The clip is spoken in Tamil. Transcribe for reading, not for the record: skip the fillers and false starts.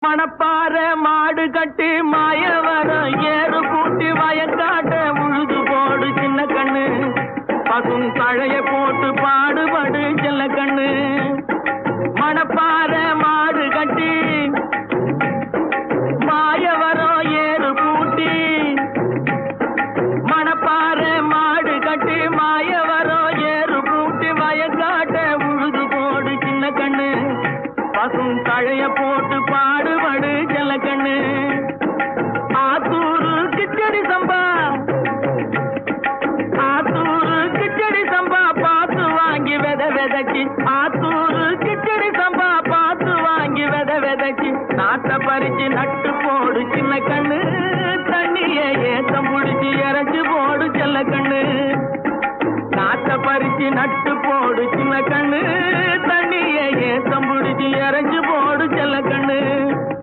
மணப்பாற மாடு கட்டி மாயவரம் ஏறு கூட்டி வயக்காட்ட உழுது போடு சின்ன கண்ணு பசும் தழைய போட்டு பாடுபடு செல்ல கண்ணு மணப்பாற மாடு கட்டி மாயவரம் ஏறு கூட்டி மணப்பாற மாடு கட்டி மாயவரம் ஏறு கூட்டி வயக்காட்ட உழுது போடு சின்ன கண்ணு பசும் தழைய போட்டு பாடுபடு செல்ல கண்ணு ஆத்தூரு கிச்சடி சம்பா ஆத்தூரு கிச்சடி சம்பா பார்த்து வாங்கி விதைக்கு ஆத்தூரு கிச்சடி சம்பா பார்த்து வாங்கி விதைக்கு நாட்ட பறிச்சு நட்டு போடு சின்ன கண்ணு தண்ணிய ஏத்தம் புடிச்சு இறச்சி போடு செல்ல கண்ணு நாட்ட பறிச்சு நட்டு போடு சின்ன கண்ணு